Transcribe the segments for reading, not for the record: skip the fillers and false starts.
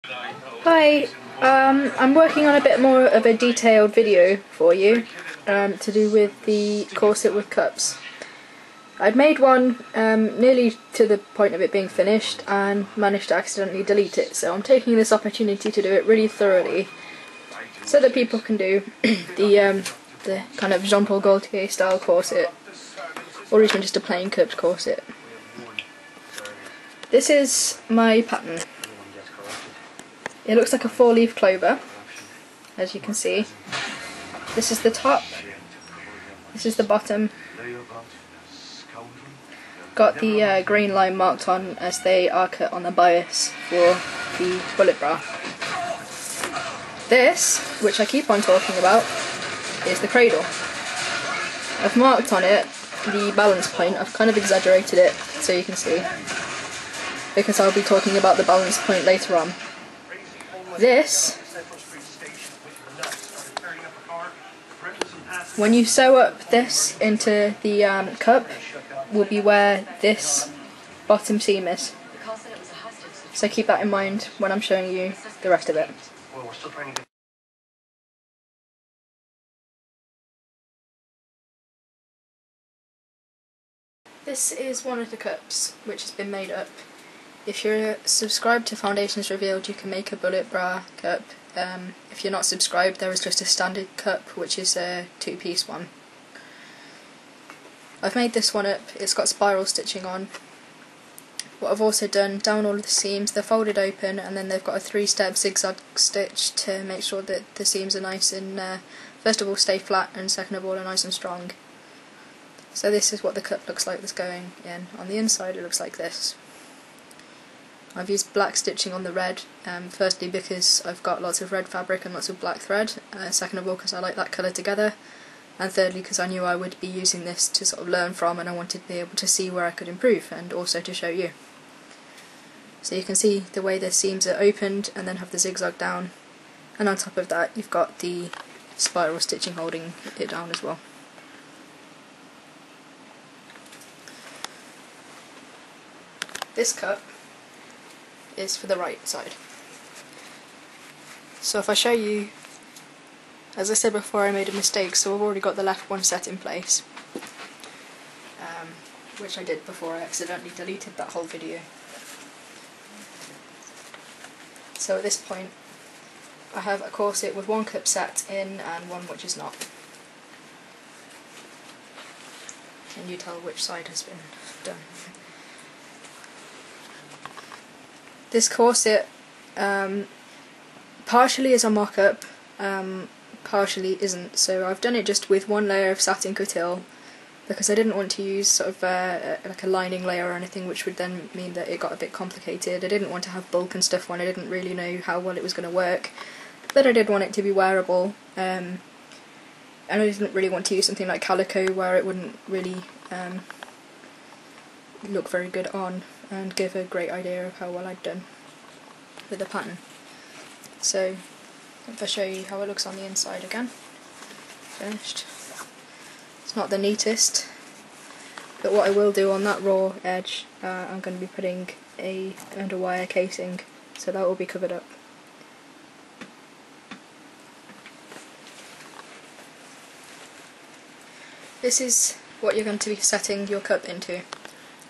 Hi, I'm working on a bit more of a detailed video for you to do with the corset with cups. I'd made one nearly to the point of it being finished and managed to accidentally delete it, so I'm taking this opportunity to do it really thoroughly so that people can do the kind of Jean Paul Gaultier style corset, or even just a plain cupped corset. This is my pattern. It looks like a 4-leaf clover, as you can see. This is the top, this is the bottom. Got the green line marked on as they are cut on the bias for the bullet bra. This, which I keep on talking about, is the cradle. I've marked on it the balance point. I've kind of exaggerated it so you can see, because I'll be talking about the balance point later on. This, when you sew up this into the cup, will be where this bottom seam is. So keep that in mind when I'm showing you the rest of it. This is one of the cups which has been made up. If you're subscribed to Foundations Revealed, you can make a bullet bra cup. If you're not subscribed, there is just a standard cup, which is a 2-piece one. I've made this one up. It's got spiral stitching on. What I've also done, down all of the seams, they're folded open, and then they've got a 3-step zigzag stitch to make sure that the seams are nice and, first of all, stay flat, and second of all, are nice and strong. So this is what the cup looks like that's going in. On the inside, it looks like this. I've used black stitching on the red, firstly because I've got lots of red fabric and lots of black thread, second of all because I like that colour together, and thirdly because I knew I would be using this to sort of learn from, and I wanted to be able to see where I could improve and also to show you. So you can see the way the seams are opened and then have the zigzag down, and on top of that you've got the spiral stitching holding it down as well. This cup is for the right side. So if I show you, as I said before, I made a mistake, so I've already got the left one set in place, which I did before I accidentally deleted that whole video. So at this point I have a corset with one cup set in and one which is not. Can you tell which side has been done? This corset partially is a mock-up, partially isn't, so I've done it just with one layer of satin coutil because I didn't want to use sort of like a lining layer or anything, which would then mean that it got a bit complicated. I didn't want to have bulk and stuff when I didn't really know how well it was going to work, but I did want it to be wearable, and I didn't really want to use something like calico where it wouldn't really look very good on and give a great idea of how well I'd done with the pattern. So if I show you how it looks on the inside again, finished. It's not the neatest, but what I will do on that raw edge, I'm going to be putting a underwire casing, so that will be covered up. This is what you're going to be setting your cup into,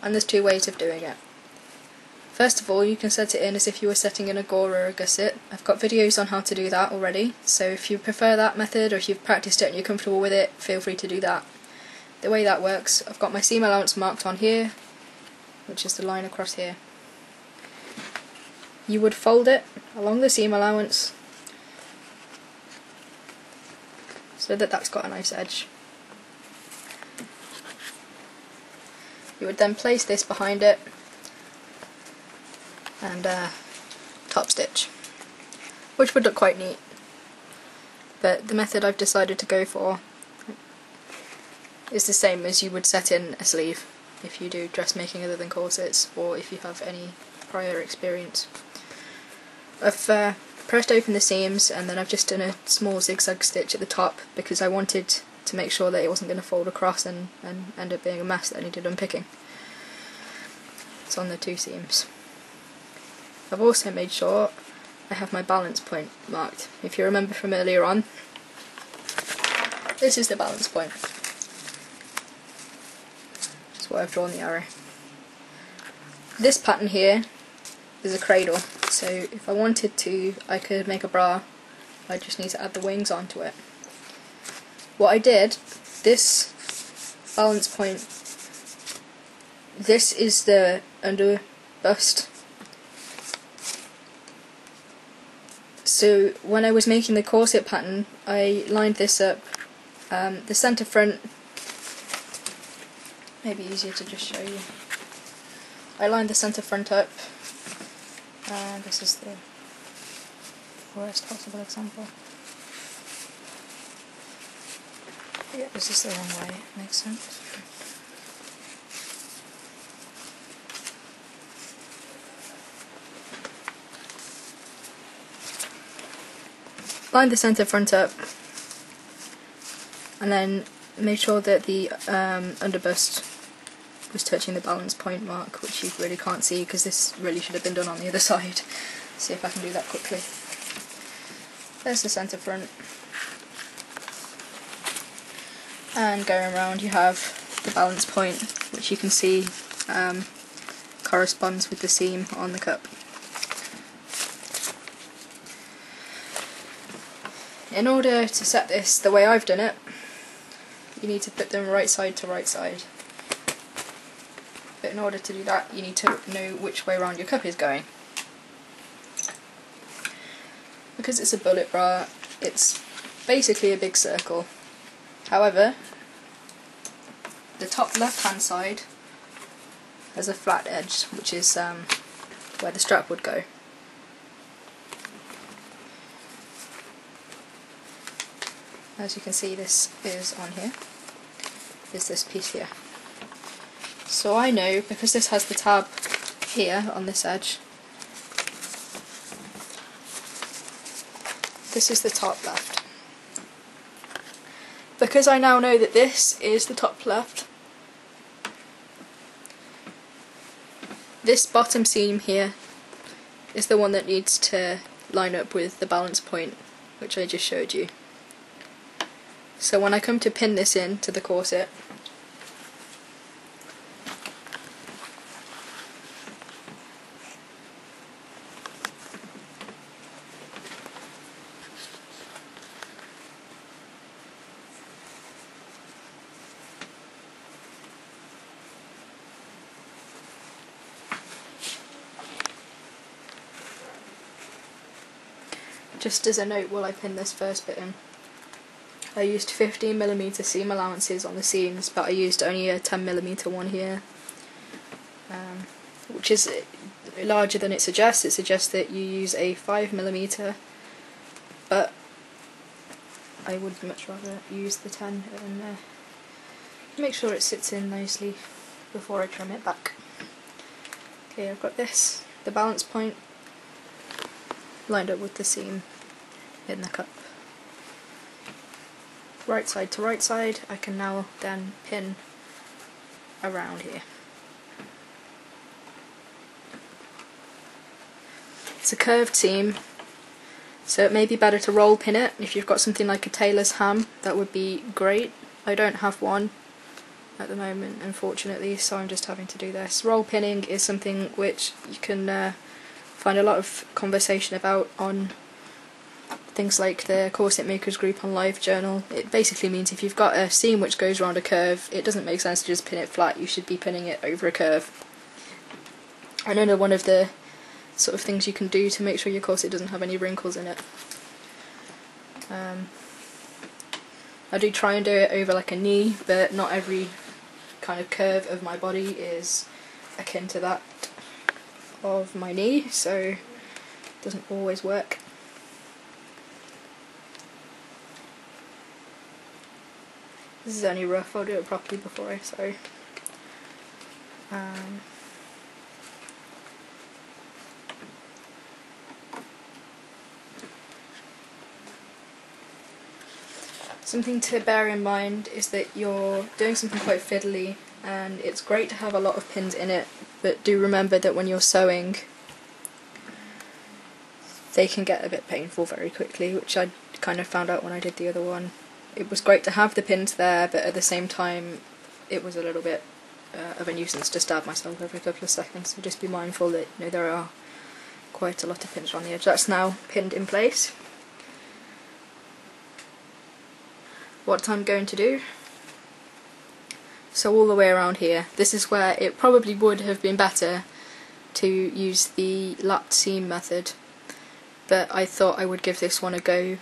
and there's 2 ways of doing it. First of all, you can set it in as if you were setting in a gore or a gusset. I've got videos on how to do that already, so if you prefer that method or if you've practiced it and you're comfortable with it, feel free to do that. The way that works, I've got my seam allowance marked on here, which is the line across here. You would fold it along the seam allowance so that that's got a nice edge. You would then place this behind it and top stitch, which would look quite neat, but the method I've decided to go for is the same as you would set in a sleeve if you do dressmaking other than corsets, or if you have any prior experience. I've pressed open the seams and then I've just done a small zigzag stitch at the top because I wanted to make sure that it wasn't going to fold across and end up being a mess that needed unpicking. It's on the 2 seams. I've also made sure I have my balance point marked. If you remember from earlier on, this is the balance point. That's why I've drawn the arrow. This pattern here is a cradle, so if I wanted to, I could make a bra. I just need to add the wings onto it. What I did, this balance point, this is the under bust. So when I was making the corset pattern, I lined this up. The centre front, maybe easier to just show you. I lined the centre front up, and this is the worst possible example. Yeah, this is the wrong way, it makes sense. Line the centre front up, and then make sure that the underbust was touching the balance point mark, which you really can't see because this really should have been done on the other side. See if I can do that quickly. There's the centre front, and going around you have the balance point, which you can see corresponds with the seam on the cup. In order to set this the way I've done it, you need to put them right side to right side. But in order to do that, you need to know which way around your cup is going. Because it's a bullet bra, it's basically a big circle. However, the top left hand side has a flat edge, which is where the strap would go. As you can see, this is on here, is this piece here. So I know, because this has the tab here on this edge, this is the top left. Because I now know that this is the top left, this bottom seam here is the one that needs to line up with the balance point, which I just showed you. So when I come to pin this in to the corset, just as a note while I pin this first bit in, I used 15mm seam allowances on the seams, but I used only a 10mm one here, which is larger than it suggests. It suggests that you use a 5mm, but I would much rather use the 10 and make sure it sits in nicely before I trim it back. Okay, I've got this, the balance point, lined up with the seam in the cup. Right side to right side, I can now then pin around here. It's a curved seam, so it may be better to roll pin it. If you've got something like a tailor's ham, that would be great. I don't have one at the moment, unfortunately, so I'm just having to do this. Roll pinning is something which you can find a lot of conversation about on things like the Corset Makers group on LiveJournal. It basically means if you've got a seam which goes around a curve, it doesn't make sense to just pin it flat, you should be pinning it over a curve. I know one of the sort of things you can do to make sure your corset doesn't have any wrinkles in it. I do try and do it over like a knee, but not every kind of curve of my body is akin to that of my knee, so it doesn't always work. This is only rough, I'll do it properly before I sew. Something to bear in mind is that you're doing something quite fiddly, and it's great to have a lot of pins in it, but do remember that when you're sewing, they can get a bit painful very quickly, which I kind of found out when I did the other one. It was great to have the pins there, but at the same time it was a little bit of a nuisance to stab myself every couple of seconds, so just be mindful that there are quite a lot of pins around the edge. That's now pinned in place. What I'm going to do, so all the way around here, this is where it probably would have been better to use the lat seam method, but I thought I would give this one a go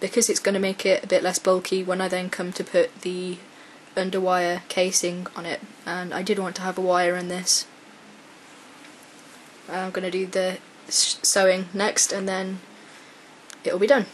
because it's going to make it a bit less bulky when I then come to put the underwire casing on it, and I did want to have a wire in this. I'm going to do the sewing next and then it'll be done.